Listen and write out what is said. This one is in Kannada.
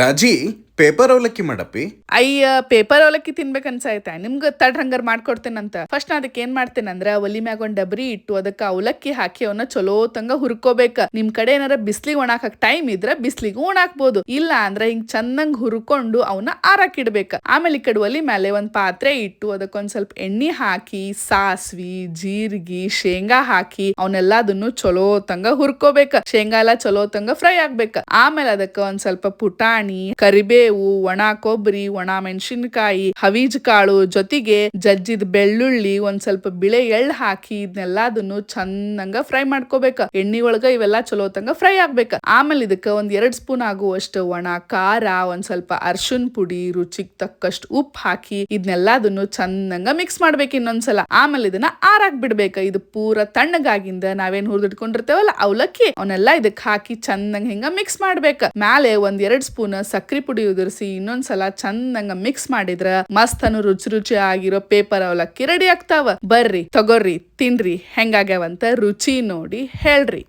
ರಾಜಿ ಪೇಪರ್ ಅವಲಕ್ಕಿ ಮಾಡಪ್ಪಿ. ಅಯ್ಯ ಪೇಪರ್ ಅವಲಕ್ಕಿ ತಿನ್ಬೇಕನ್ಸಾಯ್ತಾ ನಿಮ್ಗೆ ತಡ್ ಹಂಗಾರ ಮಾಡ್ಕೊಡ್ತೇನಂತ. ಫಸ್ಟ್ ನಾ ಅದಕ್ಕೆ ಏನ್ ಮಾಡ್ತೇನಂದ್ರ ಒಲಿ ಮ್ಯಾಗ ಒಂದ್ ಡಬ್ರಿ ಇಟ್ಟು ಅದಕ್ಕ ಅವಲಕ್ಕಿ ಹಾಕಿ ಅವನ್ನ ಚಲೋ ತಂಗ ಹುರ್ಕೋಬೇಕ. ನಿಮ್ ಕಡೆ ಏನಾರ ಬಿಸ್ಲಿಗೆ ಒಣಾಕಕ್ ಟೈಮ್ ಇದ್ರ ಬಿಸ್ಲಿಗೂ ಒಣಾಕ್ಬೋದು, ಇಲ್ಲ ಅಂದ್ರ ಹಿಂಗ್ ಚಂದಂಗ್ ಹುರ್ಕೊಂಡು ಅವನ್ನ ಆರಾಕಿಡ್ಬೇಕ. ಆಮೇಲೆ ಈ ಕಡೆ ಒಲಿ ಮ್ಯಾಲೆ ಒಂದ್ ಪಾತ್ರೆ ಇಟ್ಟು ಅದಕ್ಕೊಂದ್ ಸ್ವಲ್ಪ ಎಣ್ಣಿ ಹಾಕಿ ಸಾಸ್ವಿ ಜೀರಿಗೆ ಶೇಂಗಾ ಹಾಕಿ ಅವನ್ನೆಲ್ಲಾದನ್ನು ಚಲೋ ತಂಗ ಹುರ್ಕೋಬೇಕ. ಶೇಂಗಾ ಎಲ್ಲಾ ಚಲೋ ತಂಗ ಫ್ರೈ ಆಗ್ಬೇಕ. ಆಮೇಲೆ ಅದಕ್ಕ ಒಂದ್ ಸ್ವಲ್ಪ ಪುಟಾಣಿ ಕರಿಬೇವು ಒಣ ಕೊಬ್ಬರಿ ಒಣ ಮೆಣಸಿನಕಾಯಿ ಹವೀಜ್ ಕಾಳು ಜೊತೆಗೆ ಜಜ್ಜಿದ ಬೆಳ್ಳುಳ್ಳಿ ಒಂದ್ ಸ್ವಲ್ಪ ಬಿಳೆ ಎಳ್ಳು ಹಾಕಿ ಇದನ್ನೆಲ್ಲಾದನ್ನು ಚಂದಂಗ ಫ್ರೈ ಮಾಡ್ಕೋಬೇಕ. ಎಣ್ಣಿ ಒಳಗ ಇವೆಲ್ಲಾ ಚಲೋ ತಂಗ ಫ್ರೈ ಆಗ್ಬೇಕ. ಆಮೇಲೆ ಇದಕ್ಕ ಒಂದ್ 2 ಸ್ಪೂನ್ ಆಗುವಷ್ಟು ಒಣ ಖಾರ ಒಂದ್ ಸ್ವಲ್ಪ ಅರ್ಶಿನ್ ಪುಡಿ ರುಚಿಗೆ ತಕ್ಕಷ್ಟು ಉಪ್ಪು ಹಾಕಿ ಇದನ್ನೆಲ್ಲಾದನ್ನು ಚಂದಂಗ ಮಿಕ್ಸ್ ಮಾಡ್ಬೇಕು ಇನ್ನೊಂದ್ಸಲ. ಆಮೇಲೆ ಇದನ್ನ ಆರಾಕ್ ಬಿಡ್ಬೇಕ. ಇದು ಪೂರ ತಣ್ಣಗಾಗಿಂದ ನಾವೇನ್ ಹುರಿದಿಟ್ಕೊಂಡಿರ್ತೇವಲ್ಲ ಅವಲಕ್ಕಿ ಅವನ್ನೆಲ್ಲಾ ಇದಕ್ ಹಾಕಿ ಚಂದಂಗ ಹಿಂಗ ಮಿಕ್ಸ್ ಮಾಡ್ಬೇಕ. ಮ್ಯಾಲೆ ಒಂದ್ 2 ಸ್ಪೂನ್ ಸಕ್ರಿ ಪುಡಿ ಉದುರಿಸಿ ಇನ್ನೊಂದ್ಸಲ ಚಂದಂಗ ಮಿಕ್ಸ್ ಮಾಡಿದ್ರ ಮಸ್ತ್ ಅನ್ನು ರುಚಿ ಆಗಿರೋ ಪೇಪರ್ ಅವಲಕ್ಕಿ ರೆಡಿ ಆಗ್ತಾವ. ಬರ್ರಿ ತಗೋರ್ರಿ ತಿನ್ರಿ ಹೆಂಗಾಗ್ಯಾವಂತ ರುಚಿ ನೋಡಿ ಹೇಳ್ರಿ.